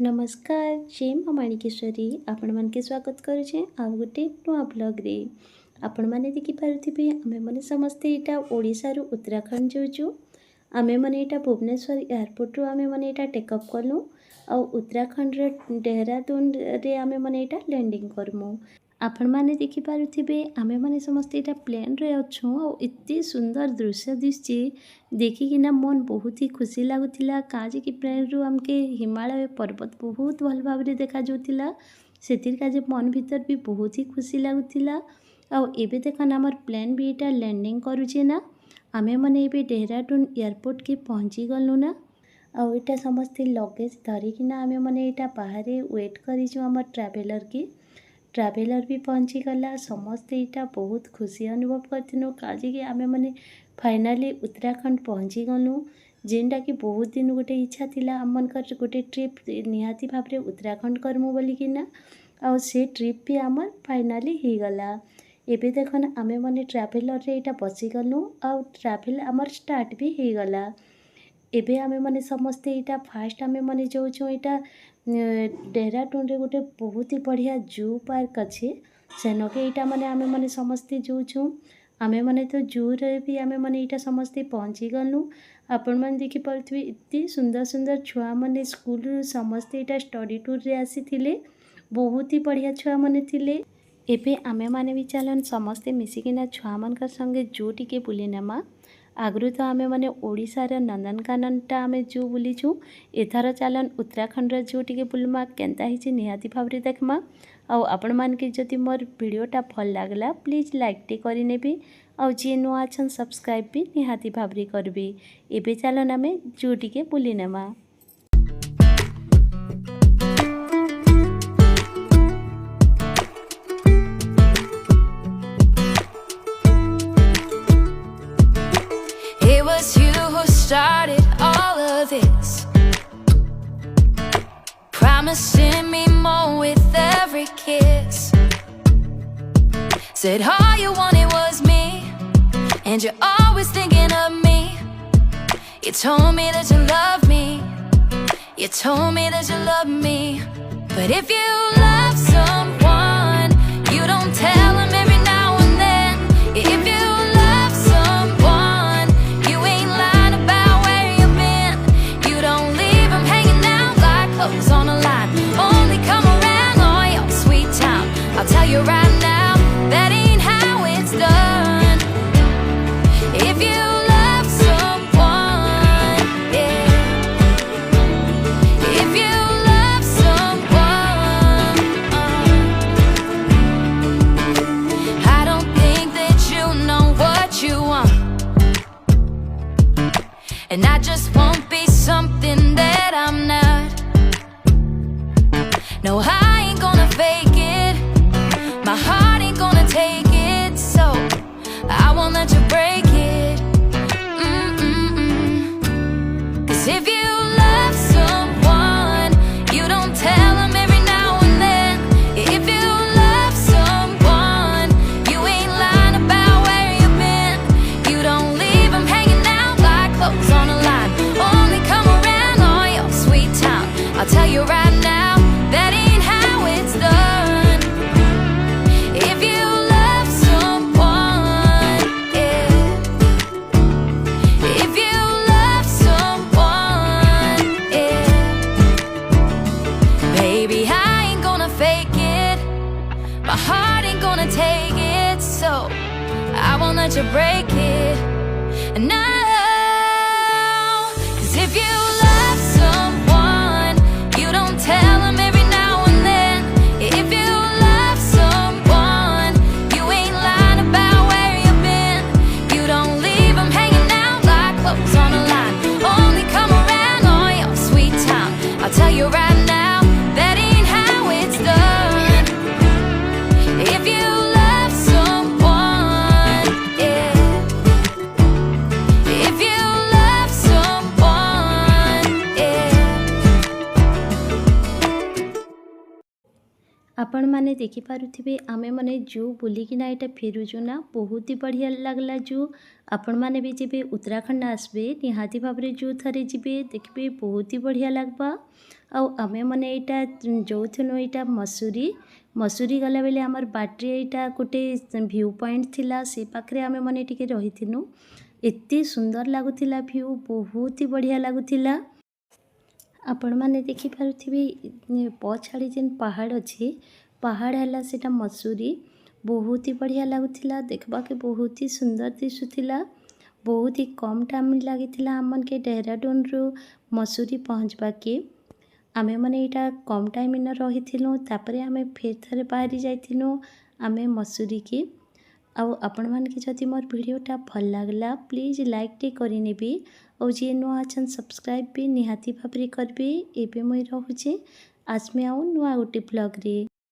नमस्कार जय माँ माणिकेश्वरी आपण मानके स्वागत करुचे आउ गोटे नुआ ब्लॉग रे आपण माने देखि पारुथिबे आमे माने समस्ते इटा ओडिसा रु उत्तराखंड जोजु आमे माने इटा भुवनेश्वर एयरपोर्ट रु आमे माने इटा टेकअप कलु आउ उत्तराखंड रे देहरादून रे आमे माने इटा लैंडिंग करमु। आपण माने देखि पारुथिबे आमे माने समस्ते इटा प्लेन रे अछु और इत्ते सुंदर दृश्य दिसछि देखिकिना मन बहुत ही खुशी लागुथिला काजे कि प्लेन रु हमके हिमालय पर्वत बहुत भल भाव रे देखा जोथिला सेतिर काजे मन भीतर भी बहुत ही खुशी लागुथिला। और एबे देखन हमर प्लेन भी इटा लैंडिंग करूचे ना आमे माने एबे देहरादून एयरपोर्ट के पहुंची गलु ना और इटा समस्ते लगेज धरिकिना आमे माने इटा बाहरे वेट करिछु हमर ट्रैवलर भी पहुँची गला समस्ते इटा बहुत खुशी अनुभव करथिनु काजे कि आमे माने फाइनली उत्तराखंड पहुँची गलु जेनटा कि बहुत दिन गोटे इच्छा थिला आमनकर गोटे ट्रिप निहाती भाव रे उत्तराखंड करमु बोली किना और से ट्रिप भी आमर फाइनली ही गला। एबे देखन आमे माने ट्रैवलर रे इटा बसी गलु और ट्रैवल आमर स्टार्ट भी ही गला। एबे आमे माने समस्ते इटा फास्ट आमे माने जोछु इटा देहरादून रे गोटे बहुत ही बढ़िया जू पार्क अच्छे सेनके इटा माने आमे माने समस्ते जोछु आमे माने तो जू रे भी आमे माने इटा समस्ते पहुँची गलु। आपण माने देखि पारुथिबे इत्ते सुंदर सुंदर छुआ माने स्कूल रु समस्ते इटा स्टडी टूर रे आसीथिले बहुत ही बढ़िया छुआ माने थिले। एबे आमे माने भी चलन समस्ते मिसिकिना छुआ मानकर संगे जू टिके बुली नेमा आगु तो आमे माने ओडिसा रे नंदनकानन टा आमे जू बुलीछु एथार चलन उत्तराखंड रे जू टिके बुलमा केनता हिची निहाती भाव रे देखमा। आउ आपण मान के जदि मोर वीडियोटा भल लागला प्लीज लाइक टे करि नेबे आउ जे नुआ छन सब्सक्राइब भी निहाती भाव रे करबे। एबे चलन आमे जू टिके बुली नेमा। It was you who started all of this, promising me more with every kiss. Said all you wanted was me, and you're always thinking of me. You told me that you love me, you told me that you love me. But if you love someone, you don't tell them every now and then. If you love someone, you ain't lying about where you've been. You don't leave them hanging out like clothes on a line. Only come around on your sweet time. I'll tell you right now, that ain't how it's done. If you love someone, yeah. If you love someone, I don't think that you know what you want. And I just won't be something that I'm not. No, I ain't gonna fake it. My heart ain't gonna take it. So I won't let you break it. Cause if you love someone, you don't tell them every now and then. If you love someone, you ain't lying about where you've been. You don't leave them hanging out like clothes on a line. Only come around on your sweet time. I'll tell you right now, that ain't how it's done. If you love someone, yeah. If you love someone, yeah. Baby, I ain't gonna fake it. My heart ain't gonna take it. So I won't let you break it. No. Cause if you love someone, you don't tell them every now and then. If you love someone, you ain't lying about where you've been. You don't leave them hanging out like clothes on a line. Only come around on your sweet time. I'll tell you right now, that ain't how it's done. If you love someone, yeah. If you love someone, आपण माने देखि पारुथिबे आमे माने जो बुलिकिना एटा फेरुजु ना बहुत ही बढ़िया लागला जो आपण माने भी जेबे उत्तराखंड आसबे निहाती भाबरे जो थरे जिबे देखबे बहुत ही बढ़िया लागबा। आउ आमे माने एटा जोथुनु एटा मसूरी गला बेले आमर बाटरे एटा गोटे व्यू पॉइंट थिला से पाखरे आमे माने टिके रहिथिनु। एत्ते सुंदर लागुथिला व्यू बहुत ही बढ़िया लागुथिला। आपण माने देखि पारुथिबे पछाड़ी जेन पहाड़ अछि पहाड़ हला सेटा मसूरी बहुत ही बढ़िया लागुथिला देखबा के बहुत ही सुंदर दिसुथिला। बहुत ही कम टाइम लागिथिला हमन के डेहराडून रु मसूरी पहुँचबा के। आमे माने एटा कम टाइम न रहिथिलु तापरे आमे फेर थरे बाहरी जाइथिनु आमे मसूरी के। आउ आपण मान के जदि मोर वीडियोटा भल लागला प्लीज लाइक टे करि नेबे और जे नुआ अछन सब्सक्राइब भी निहाती भाबरे करबे। एबे मुई रहुचे आसमे आउ नुआ गोटे ब्लॉग रे।